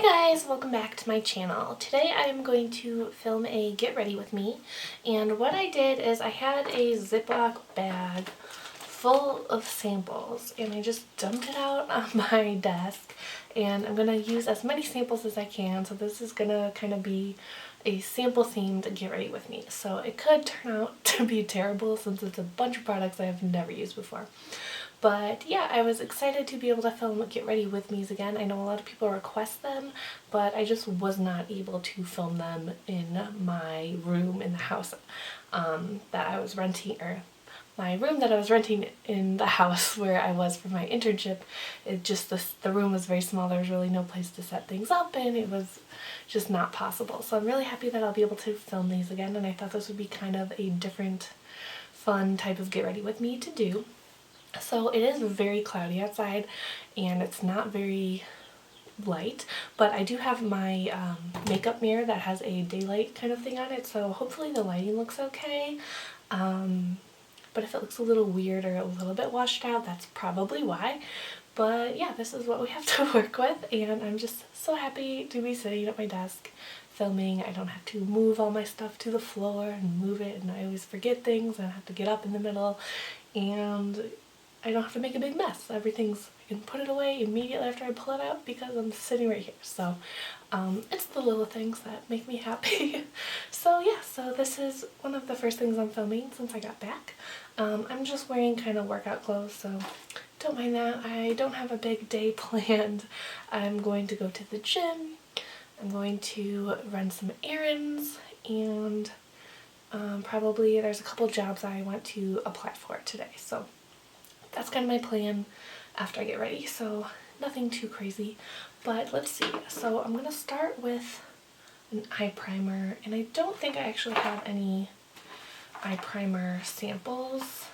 Hi guys, welcome back to my channel. Today I am going to film a get ready with me, and what I did is I had a Ziploc bag full of samples and I just dumped it out on my desk, and I'm going to use as many samples as I can, so this is going to kind of be a sample themed get ready with me. So it could turn out to be terrible since it's a bunch of products I have never used before. But yeah, I was excited to be able to film Get Ready With Me's again. I know a lot of people request them, but I just was not able to film them in my room in the house that I was renting, or my room that I was renting in the house where I was for my internship. It just, the room was very small. There was really no place to set things up, and it was just not possible. So I'm really happy that I'll be able to film these again, and I thought this would be kind of a different, fun type of Get Ready With Me to do. So it is very cloudy outside and it's not very light, but I do have my makeup mirror that has a daylight kind of thing on it, so hopefully the lighting looks okay. But if it looks a little weird or a little bit washed out, that's probably why. But yeah, this is what we have to work with, and I'm just so happy to be sitting at my desk filming. I don't have to move all my stuff to the floor and move it, and I always forget things and I have to get up in the middle, and I don't have to make a big mess. I can put it away immediately after I pull it out because I'm sitting right here. So it's the little things that make me happy. So yeah, so this is one of the first things I'm filming since I got back. I'm just wearing kind of workout clothes, so don't mind that. I don't have a big day planned. I'm going to go to the gym. I'm going to run some errands, and probably there's a couple jobs I want to apply for today. So that's kind of my plan after I get ready, so nothing too crazy. But let's see. So I'm going to start with an eye primer, and I don't think I actually have any eye primer samples.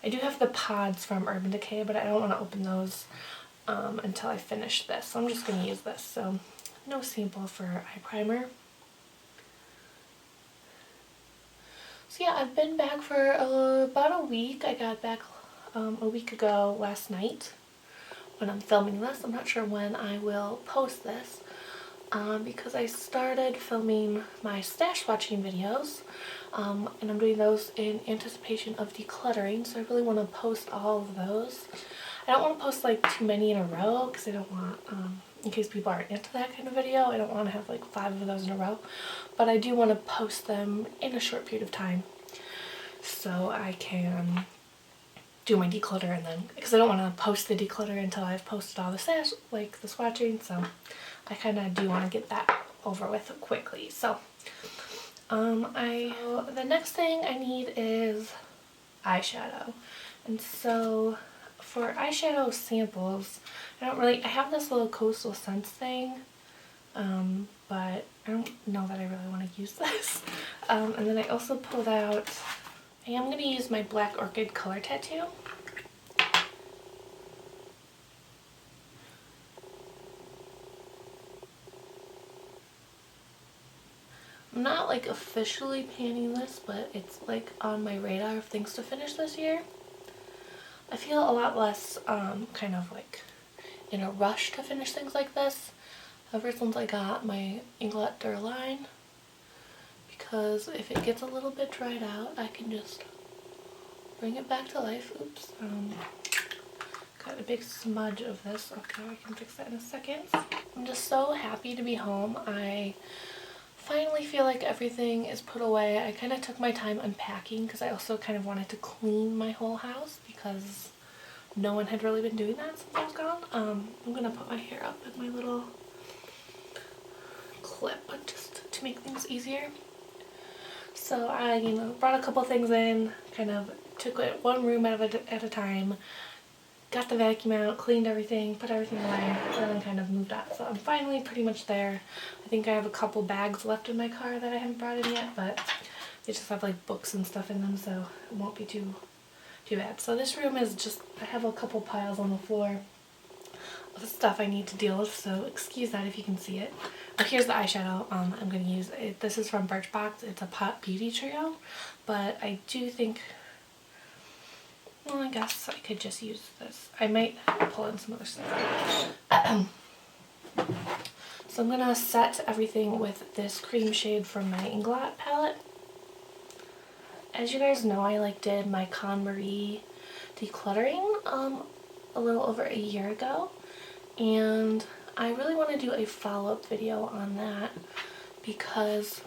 I do have the pods from Urban Decay, but I don't want to open those until I finish this, so I'm just going to use this. So no sample for eye primer. So yeah, I've been back for about a week. I got back a week ago last night when I'm filming this. I'm not sure when I will post this because I started filming my stash watching videos, and I'm doing those in anticipation of decluttering, so I really want to post all of those. I don't want to post like too many in a row because I don't want, in case people aren't into that kind of video, I don't want to have like 5 of those in a row, but I do want to post them in a short period of time so I can do my declutter, and then, because I don't want to post the declutter until I've posted all the stash, like the swatching, so I kind of do want to get that over with quickly. So the next thing I need is eyeshadow, and so for eyeshadow samples, I have this little Coastal Scents thing, but I don't know that I really want to use this. And then I also pulled out, I am going to use my Black Orchid Color Tattoo. I'm not like officially panning this, but it's like on my radar of things to finish this year. I feel a lot less kind of like in a rush to finish things like this ever since I got my Inglot Durline, because if it gets a little bit dried out, I can just bring it back to life. Oops. Got a big smudge of this. Okay, I can fix that in a second. I'm just so happy to be home. I finally feel like everything is put away. I kind of took my time unpacking because I also kind of wanted to clean my whole house because no one had really been doing that since I was gone. I'm going to put my hair up in my little clip just to make things easier. So I, brought a couple things in, kind of took it one room at a time, got the vacuum out, cleaned everything, put everything away, and then kind of moved on. So I'm finally pretty much there. I think I have a couple bags left in my car that I haven't brought in yet, but they just have like books and stuff in them, so it won't be too bad. So this room is just, I have a couple piles on the floor of stuff I need to deal with, so excuse that if you can see it. Oh, here's the eyeshadow I'm going to use. This is from Birchbox. It's a Pot Beauty Trio, but I do think, well, I guess I could just use this. I might pull in some other stuff. So I'm gonna set everything with this cream shade from my Inglot palette. As you guys know, I did my KonMari decluttering a little over a year ago, and I really want to do a follow-up video on that because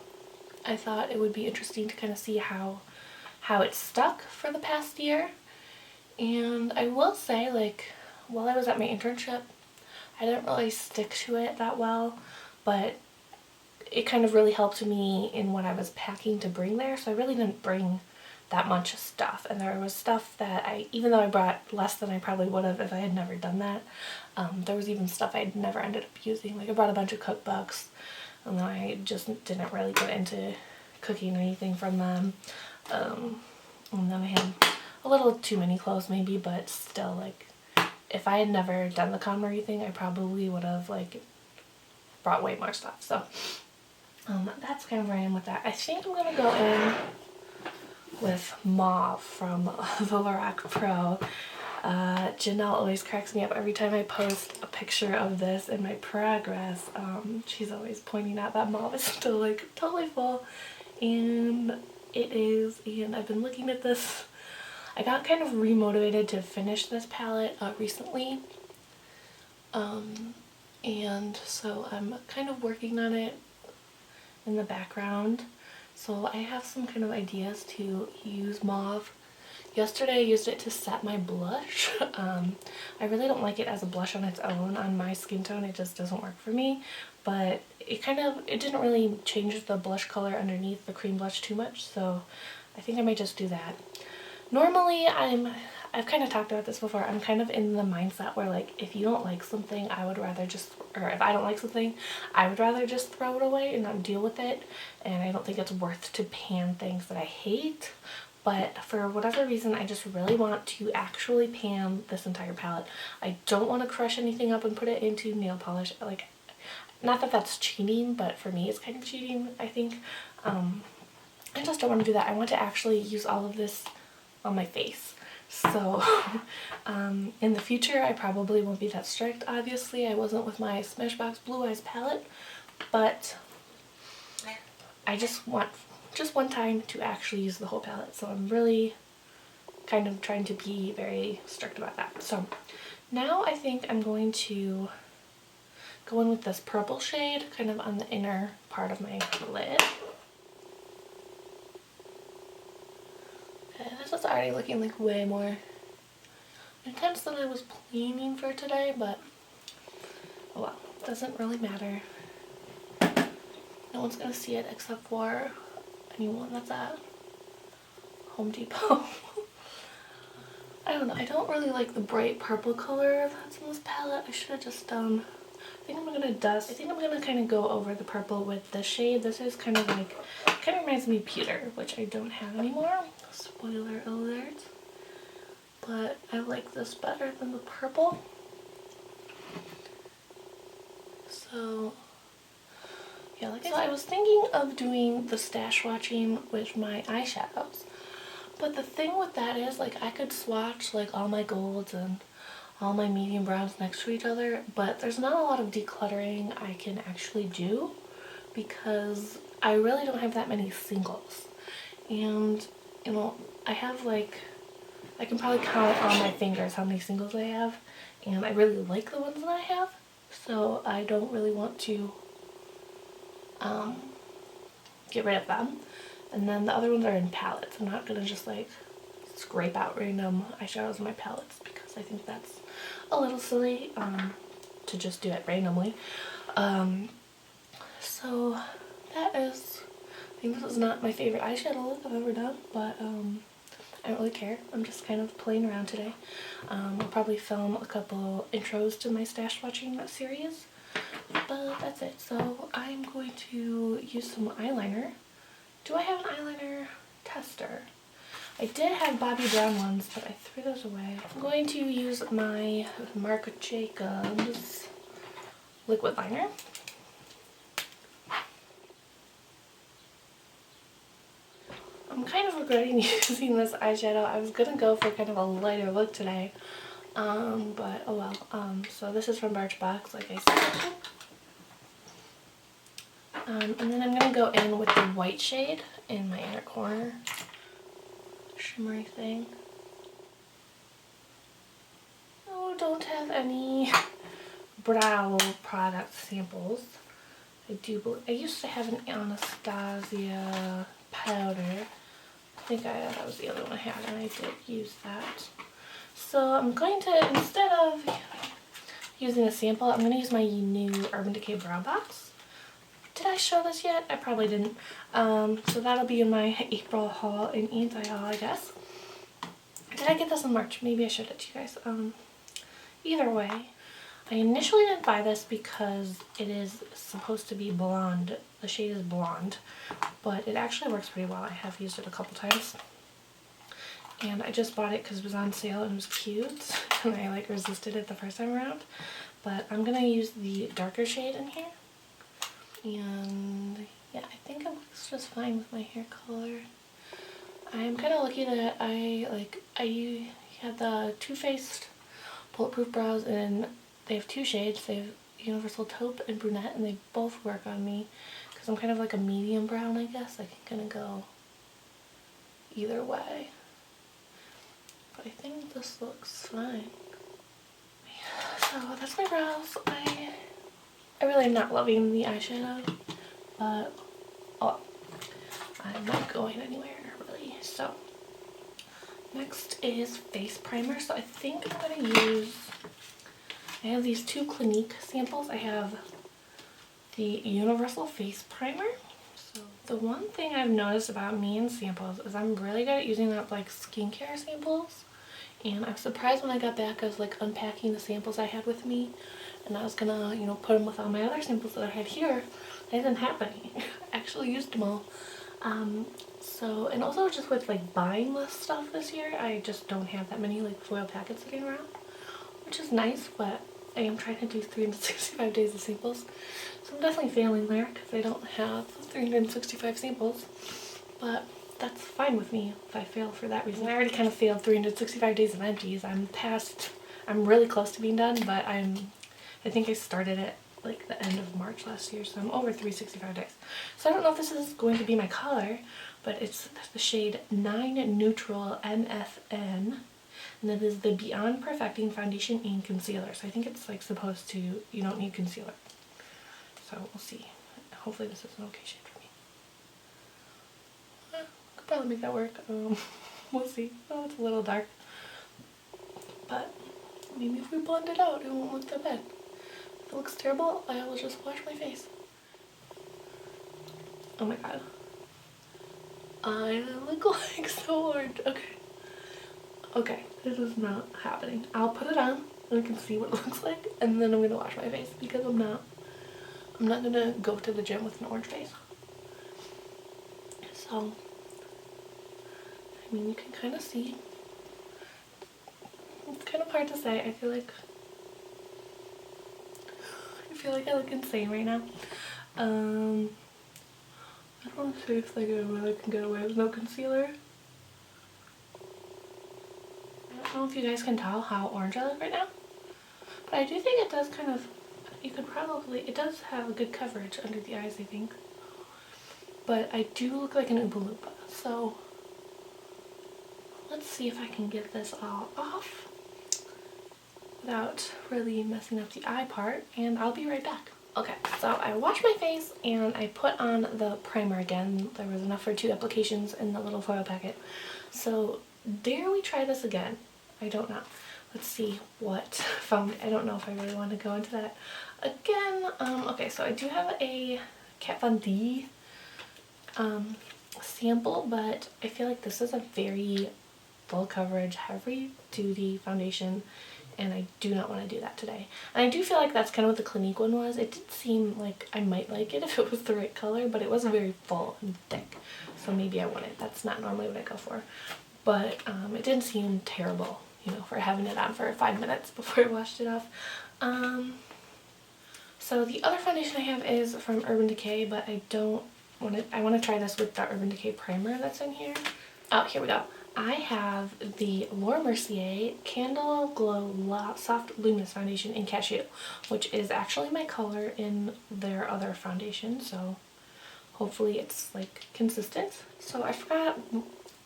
I thought it would be interesting to kind of see how it stuck for the past year. And I will say, while I was at my internship, I didn't really stick to it that well, but it kind of really helped me in what I was packing to bring there, so I really didn't bring that much stuff. And there was stuff that even though I brought less than I probably would have if I had never done that, there was even stuff I'd never ended up using. I brought a bunch of cookbooks, and then I just didn't really get into cooking anything from them. And then I had a little too many clothes maybe, but still, if I had never done the KonMari thing, I probably would have brought way more stuff. So that's kind of where I am with that. I think I'm gonna go in with Mauve from the Lorac Pro. Janelle always cracks me up every time I post a picture of this in my progress. She's always pointing out that Mauve is still totally full, and it is. And I've been looking at this. I got kind of remotivated to finish this palette recently, and so I'm kind of working on it in the background. So I have some kind of ideas to use Mauve. Yesterday I used it to set my blush. I really don't like it as a blush on its own on my skin tone. It just doesn't work for me, but it didn't really change the blush color underneath the cream blush too much, so I think I might just do that. Normally I've kind of talked about this before, I'm kind of in the mindset where if you don't like something, I would rather just, or if I don't like something, I would rather just throw it away and not deal with it, and I don't think it's worth to pan things that I hate. But for whatever reason, I just really want to actually pan this entire palette. I don't want to crush anything up and put it into nail polish. Not that that's cheating, but for me it's kind of cheating, I think. I just don't want to do that. I want to actually use all of this on my face. So in the future I probably won't be that strict. Obviously I wasn't with my Smashbox Blue Eyes palette, but I just want one time to actually use the whole palette, so I'm really kind of trying to be very strict about that. So now I think I'm going to go in with this purple shade kind of on the inner part of my lid. This is already looking way more intense than I was planning for today, but oh well, doesn't really matter. No one's gonna see it except for anyone that's at Home Depot. I don't know, I don't really like the bright purple color that's in this palette. I should have just done, I think I'm gonna kind of go over the purple with this shade. This is kind of reminds me of pewter, which I don't have anymore. Spoiler alert. But I like this better than the purple. So yeah, so I was thinking of doing the stash swatching with my eyeshadows. But the thing with that is I could swatch all my golds and all my medium browns next to each other, but there's not a lot of decluttering I can actually do because I really don't have that many singles. And I have I can probably count on my fingers how many singles I have, and I really like the ones that I have, so I don't really want to get rid of them. And then the other ones are in palettes. I'm not gonna just scrape out random eyeshadows in my palettes because I think that's a little silly to just do it randomly. So that is, I think this is not my favorite eyeshadow look I've ever done, but I don't really care. I'm just kind of playing around today. I'll probably film a couple intros to my stash watching series, but that's it. So I'm going to use some eyeliner. Do I have an eyeliner tester? I did have Bobbi Brown ones, but I threw those away. I'm going to use my Marc Jacobs liquid liner. I'm kind of regretting using this eyeshadow. I was gonna go for kind of a lighter look today, but oh well. So this is from Birchbox, like I said. And then I'm going to go in with the white shade in my inner corner. Shimmery thing. Oh, don't have any brow product samples. I used to have an Anastasia powder. I think that was the other one I had, and I did use that. So I'm going to, instead of using a sample, I'm going to use my new Urban Decay Brow Box. Did I show this yet? I probably didn't. So that'll be in my April haul and anti-haul, I guess. Did I get this in March? Maybe I showed it to you guys. Either way, I initially didn't buy this because it is supposed to be blonde. The shade is blonde, but it actually works pretty well. I have used it a couple times. And I just bought it because it was on sale and it was cute. And I like resisted it the first time around. But I'm going to use the darker shade in here. And yeah, I think it looks just fine with my hair color. I'm kind of lucky that I had the Too Faced Bulletproof Brows, and they have two shades. They have Universal Taupe and Brunette, and they both work on me because I'm kind of like a medium brown, I guess. I can kind of go either way. But I think this looks fine. So that's my brows. I really am not loving the eyeshadow, but I'm not going anywhere really. So next is face primer. So I think I'm going to use, I have these two Clinique samples. I have the Universal Face Primer. So the one thing I've noticed about me and samples is I'm really good at using up like skincare samples. And I'm surprised when I got back, I was like unpacking the samples I had with me, and I was gonna, put them with all my other samples that I had here. They didn't have any. I actually used them all. And also just with like buying less stuff this year, I just don't have that many like foil packets sitting around, which is nice, but I am trying to do 365 days of samples. So I'm definitely failing there because I don't have 365 samples, but that's fine with me if I fail for that reason. I already kind of failed 365 days of empties. I'm really close to being done, but I think I started it like the end of March last year, so I'm over 365 days. So I don't know if this is going to be my color, but it's the shade 9 Neutral NFN, and it is the Beyond Perfecting Foundation and Concealer. So I think it's like supposed to, you don't need concealer. So we'll see. Hopefully this is an okay shade for me. Could probably make that work. We'll see. Oh, it's a little dark. But maybe if we blend it out, it won't look that bad. If it looks terrible, I will just wash my face. Oh my god. I look like so orange. Okay. Okay, this is not happening. I'll put it on and I can see what it looks like, and then I'm gonna wash my face because I'm not gonna go to the gym with an orange face. So, I mean, you can kind of see. It's kind of hard to say. I feel like I look insane right now. I don't want to see if I really can get away with no concealer. I don't know if you guys can tell how orange I look right now, but I do think it does kind of, it does have a good coverage under the eyes, I think. But I do look like an Oompa Loompa, so let's see if I can get this all off without really messing up the eye part, and I'll be right back. Okay, so I washed my face and I put on the primer again. There was enough for 2 applications in the little foil packet. So dare we try this again? I don't know. Let's see what found. I don't know if I really want to go into that again. Okay, so I do have a Kat Von D sample, but I feel like this is a very full coverage, heavy duty foundation, and I do not want to do that today. And I do feel like that's kind of what the Clinique one was. It did seem like I might like it if it was the right color, but it was very full and thick, so maybe I wouldn't. That's not normally what I go for, but it didn't seem terrible, for having it on for 5 minutes before I washed it off. So the other foundation I have is from Urban Decay, but I want to try this with the Urban Decay primer that's in here. Oh, here we go. I have the Laura Mercier Candle Glow Soft Luminous Foundation in Cashew, which is actually my color in their other foundation, so hopefully it's like consistent. So I forgot,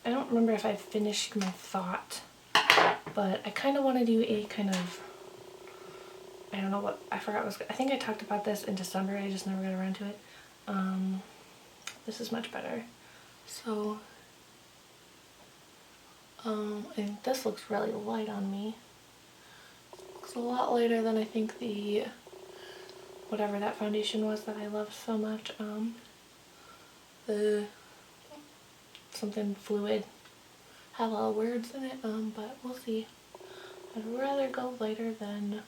I don't remember if I finished my thought, but I kind of want to do a kind of, I don't know what, I forgot what I think I talked about this in December, I just never got around to it. This is much better. So, and this looks really light on me. Looks a lot lighter than I think the, whatever that foundation was that I love so much. The something fluid. Have a lot of words in it, but we'll see. I'd rather go lighter than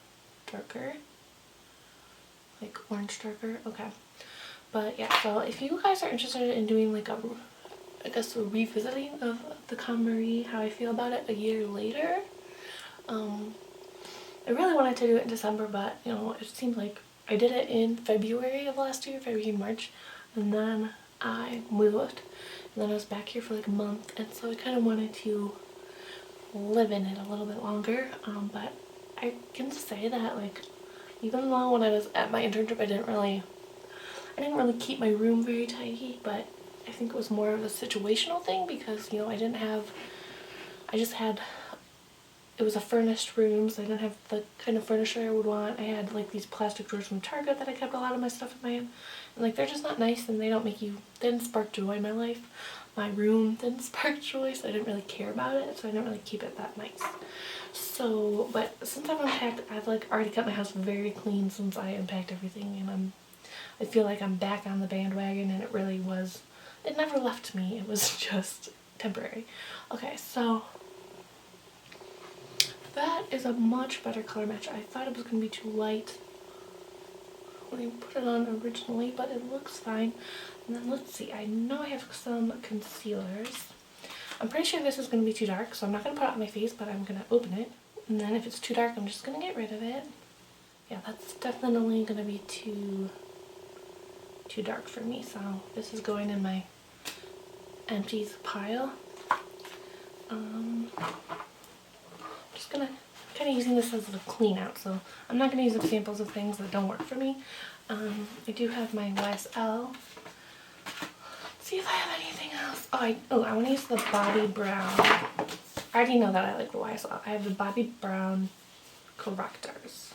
darker. Like orange darker. Okay. But yeah, so if you guys are interested in doing like a, I guess a revisiting of the KonMari, how I feel about it a year later. I really wanted to do it in December, but you know, it seemed like I did it in February of last year, February and March, and then I moved, and then I was back here for like a month, and so I kind of wanted to live in it a little bit longer. But I can say that like, even though when I was at my internship I didn't really keep my room very tidy, but I think it was more of a situational thing because, you know, it was a furnished room, so I didn't have the kind of furniture I would want. I had like these plastic drawers from Target that I kept a lot of my stuff in my hand. And like, they're just not nice and they didn't spark joy in my life. My room didn't spark joy, so I didn't really care about it, so I didn't really keep it that nice. So, but since I've unpacked, I've like already kept my house very clean since I unpacked everything, and I feel like I'm back on the bandwagon, and it never left me, it was just temporary. Okay, so that is a much better color match. I thought it was going to be too light when I put it on originally, but it looks fine. And then let's see, I know I have some concealers. I'm pretty sure this is going to be too dark, so I'm not going to put it on my face, but I'm going to open it. And then if it's too dark, I'm just going to get rid of it. Yeah, that's definitely going to be too dark for me, so this is going in my empties pile. I'm just gonna kind of using this as a clean out, so I'm not gonna use examples of things that don't work for me. I do have my YSL. Let's see if I have anything else. I want to use the Bobbi Brown. I already know that I like the YSL. I have the Bobbi Brown correctors.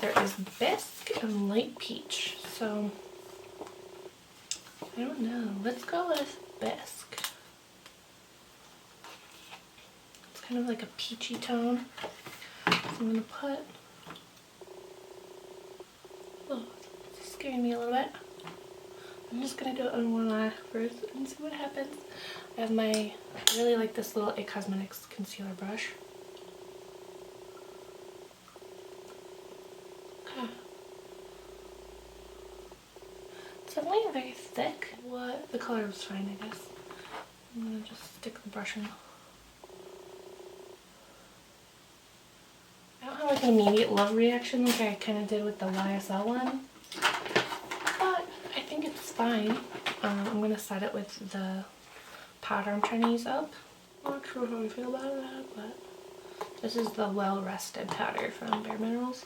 There is Bisque and Light Peach, so I don't know. Let's go with Bisque. It's kind of like a peachy tone. So I'm going to put... Oh, it's scaring me a little bit. I'm just going to do it on one eye first and see what happens. I really like this little It Cosmetics concealer brush. Okay. It's definitely very thick. The color was fine, I guess. I'm gonna just stick the brush in. I don't have like an immediate love reaction like I kind of did with the YSL one, but I think it's fine. I'm gonna set it with the powder I'm trying to use up. I'm not sure how I feel about that, but this is the Well Rested powder from Bare Minerals.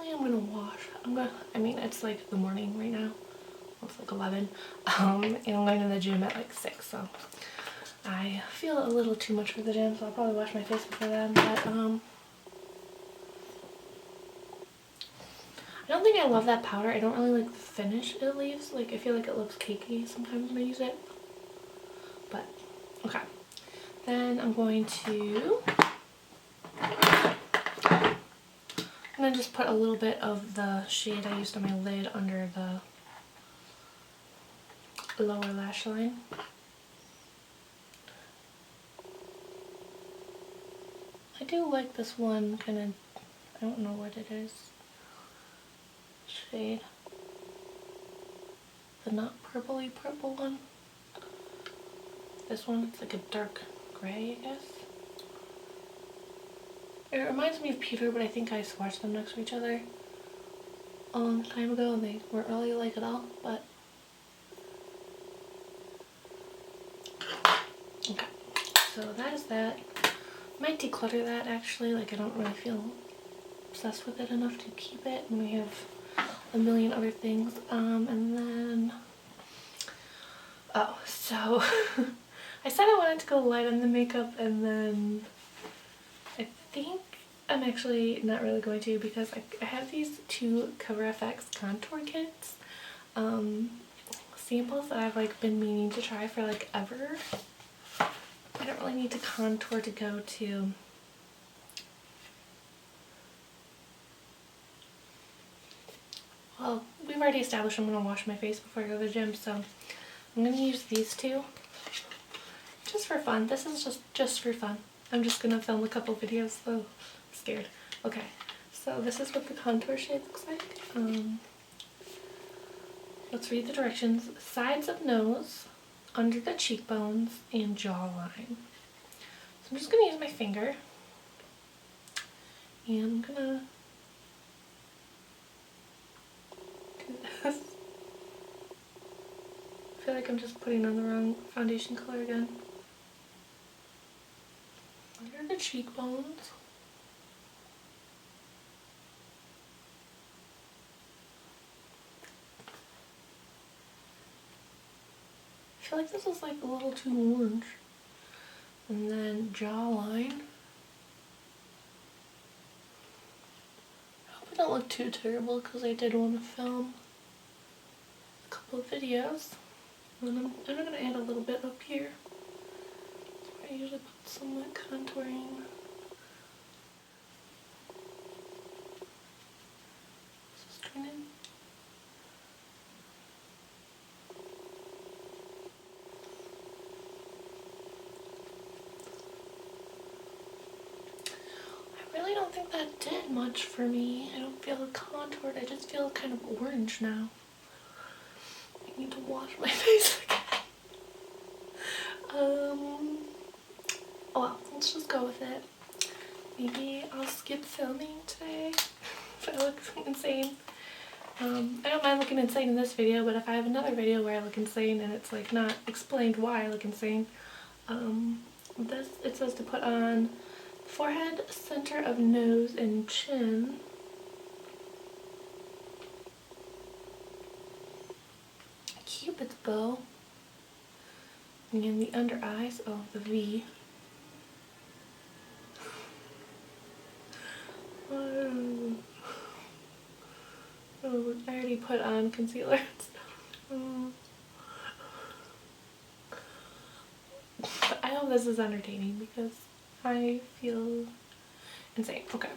I'm gonna wash. It's like the morning right now. It's like 11. And I'm going to the gym at like 6, so I feel a little too much for the gym, so I'll probably wash my face before then. But I don't think I love that powder. I don't really like the finish it leaves. Like, I feel like it looks cakey sometimes when I use it. But okay. Then I'm going to just put a little bit of the shade I used on my lid under the lower lash line. I do like this one kind of, I don't know what it is, shade. The not purpley purple one. This one, it's like a dark gray, I guess. It reminds me of Peter, but I think I swatched them next to each other a long time ago and they weren't really like at all, but okay. So that is that. I might declutter that actually, like I don't really feel obsessed with it enough to keep it. And we have a million other things. And then, oh, so I said I wanted to go light on the makeup, and then I think I'm actually not really going to, because I have these two Cover FX contour kits, samples that I've like been meaning to try for like ever. I don't really need to contour to go to well, we've already established I'm going to wash my face before I go to the gym, so I'm going to use these two just for fun. This is just for fun. I'm just going to film a couple videos, so I'm scared. Okay, so this is what the contour shade looks like. Let's read the directions. Sides of nose, under the cheekbones, and jawline. So I'm just going to use my finger, and I'm going to do this. I feel like I'm just putting on the wrong foundation color again. Under the cheekbones. I feel like this is like a little too orange. And then jawline. I hope I don't look too terrible, because I did want to film a couple of videos. And I'm going to add a little bit up here. That's where I usually put some like contouring. This is turning. I don't think that did much for me. I don't feel contoured. I just feel kind of orange now. I need to wash my face again. Oh well, let's just go with it. Maybe I'll skip filming today if I look insane. I don't mind looking insane in this video, but if I have another video where I look insane and it's like not explained why I look insane, it says to put on forehead, center of nose, and chin. Cupid's bow. And then the under eyes, oh, the V. Oh, I already put on concealer and stuff. But I hope this is entertaining, because I feel insane. Okay.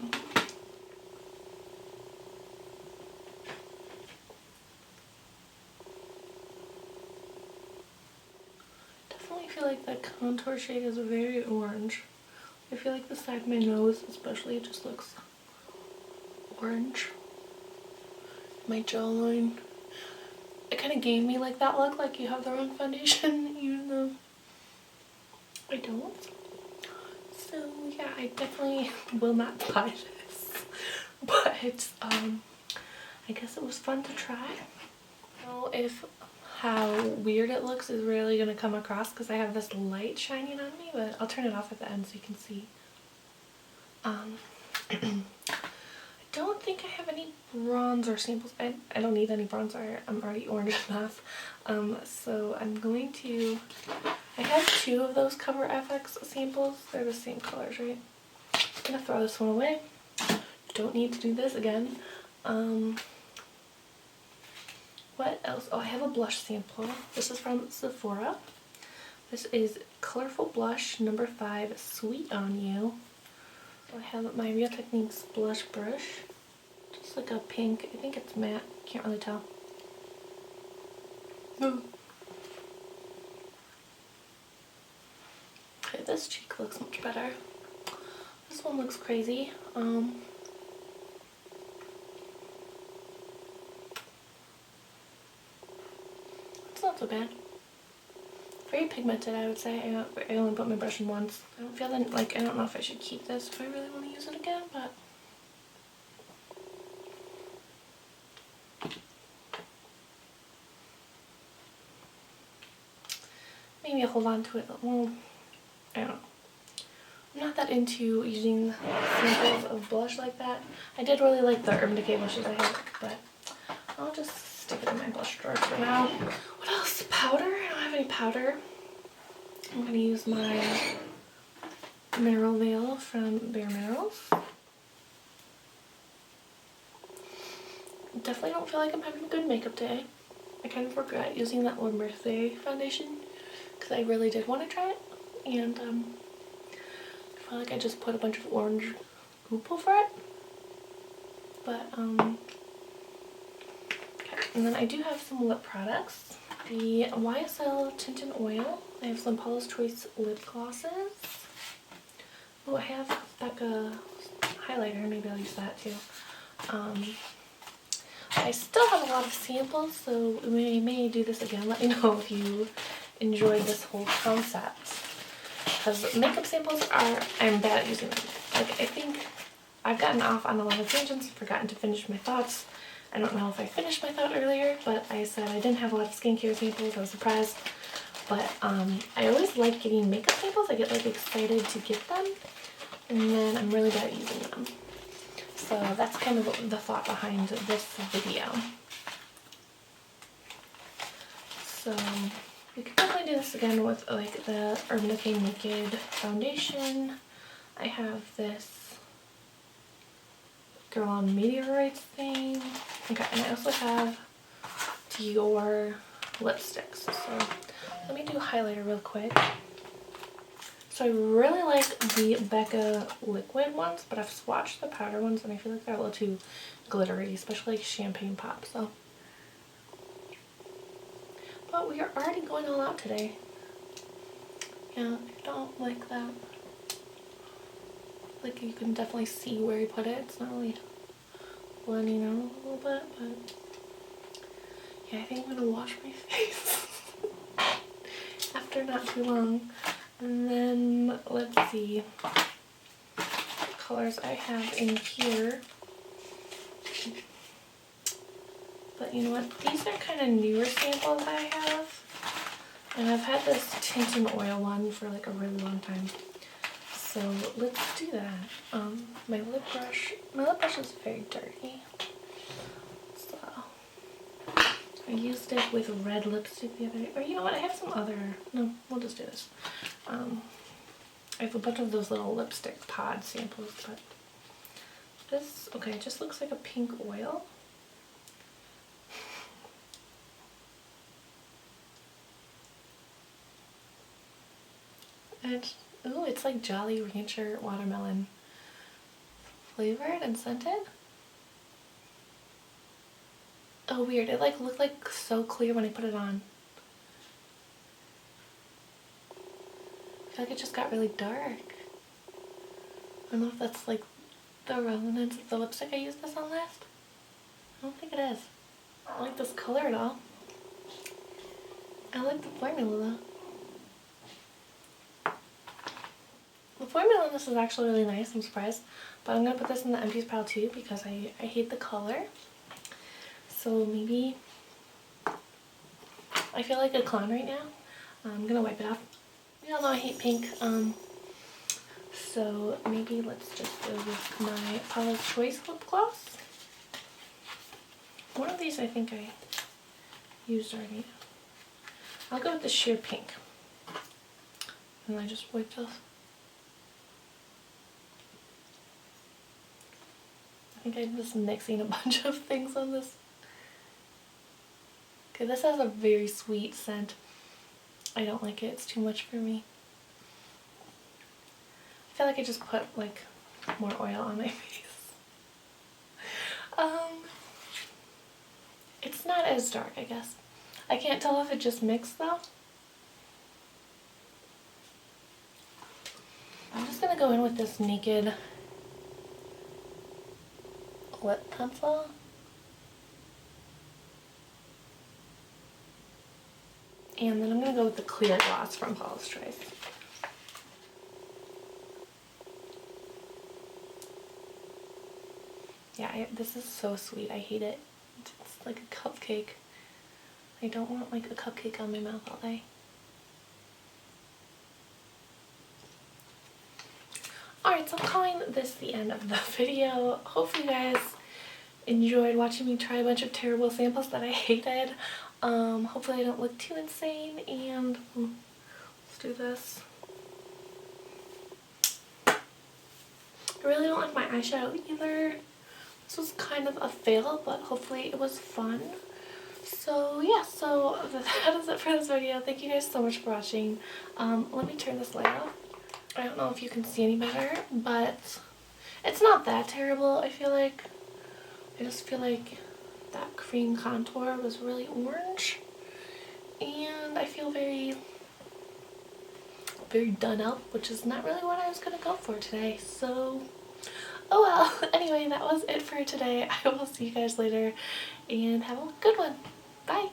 Definitely feel like that contour shade is very orange. I feel like the side of my nose especially, it just looks orange. My jawline. It kind of gave me like that look, like you have the wrong foundation, even though I don't. So yeah, I definitely will not buy this, but I guess it was fun to try. I don't know if how weird it looks is really going to come across, because I have this light shining on me, but I'll turn it off at the end so you can see. I don't think I have any bronzer samples. I don't need any bronzer. I'm already orange enough. So I'm going to, I have two of those Cover FX samples. They're the same colors, right? I'm gonna throw this one away. Don't need to do this again. What else? Oh, I have a blush sample. This is from Sephora. This is Colorful Blush number 5, Sweet on You. So I have my Real Techniques blush brush. Just like a pink. I think it's matte. Can't really tell. Okay, this cheek looks much better. This one looks crazy. It's not so bad. Very pigmented, I would say. I only put my brush in once. I don't feel like, I don't know if I should keep this if I really want to use it again, but maybe I'll hold on to it. Well, I don't know. I'm not that into using samples of blush like that. I did really like the Urban Decay blushes I have, but I'll just stick it in my blush drawer for now. What else? Powder? I don't have any powder. I'm going to use my Mineral Veil from Bare Minerals. Definitely don't feel like I'm having a good makeup day. I kind of regret using that La Mercier foundation because I really did want to try it. And I feel like I just put a bunch of orange goop over it. But, okay. And then I do have some lip products. The YSL Tint and Oil. I have some Paula's Choice lip glosses. Oh, I have Becca highlighter. Maybe I'll use that too. I still have a lot of samples, so we may do this again. Let me know if you enjoyed this whole concept. Because makeup samples I'm bad at using them. Like, I think I've gotten off on a lot of tangents and forgotten to finish my thoughts. I don't know if I finished my thought earlier, but I said I didn't have a lot of skincare samples. I was surprised. But I always like getting makeup samples. I get like excited to get them, and then I'm really bad at using them. So that's kind of the thought behind this video. So we could definitely do this again with like the Urban Decay Naked foundation. I have this Girl on Meteoroids thing. Okay, and I also have Dior lipsticks. So let me do highlighter real quick. So I really like the Becca liquid ones, but I've swatched the powder ones and I feel like they're a little too glittery, especially like Champagne Pop. So, but we are already going all out today. Yeah, I don't like that. Like, you can definitely see where he put it. It's not really blending out a little bit, but yeah, I think I'm gonna wash my face after not too long. And then let's see what colors I have in here. But you know what? These are kind of newer samples I have. And I've had this tint and oil one for like a really long time. So let's do that. My lip brush is very dirty. So I used it with red lipstick the other day. Or you know what? I have some other. No, we'll just do this. I have a bunch of those little lipstick pod samples, but this, okay, it just looks like a pink oil. And, ooh, it's like Jolly Rancher watermelon flavored and scented. Oh, weird. It like looked like so clear when I put it on. I feel like it just got really dark. I don't know if that's like the resonance of the lipstick I used this on last. I don't think it is. I don't like this color at all. I like the formula though. The formula on this is actually really nice. I'm surprised. But I'm going to put this in the empties pile too because I hate the color. So maybe I feel like a clown right now. I'm going to wipe it off. You all know I hate pink. So maybe let's just go with my Paula's Choice lip gloss. One of these I think I used already. I'll go with the sheer pink. And I just wiped off. I think I'm just mixing a bunch of things on this. Okay, this has a very sweet scent. I don't like it. It's too much for me. I feel like I just put like more oil on my face. It's not as dark, I guess. I can't tell if it just mixed though. I'm just gonna go in with this Naked lip pencil. And then I'm gonna go with the clear gloss from Paula's Choice. Yeah, this is so sweet. I hate it. It's like a cupcake. I don't want like a cupcake on my mouth all day. Alright, so I'm calling this the end of the video. Hopefully you guys enjoyed watching me try a bunch of terrible samples that I hated. Hopefully I don't look too insane, and let's do this. I really don't like my eyeshadow either. This was kind of a fail, but hopefully it was fun. So yeah, so that is it for this video. Thank you guys so much for watching. Let me turn this light off. I don't know if you can see any better, but it's not that terrible. I just feel like that cream contour was really orange, and I feel very done up, which is not really what I was gonna go for today. So oh well. Anyway, that was it for today. I will see you guys later, and have a good one. Bye.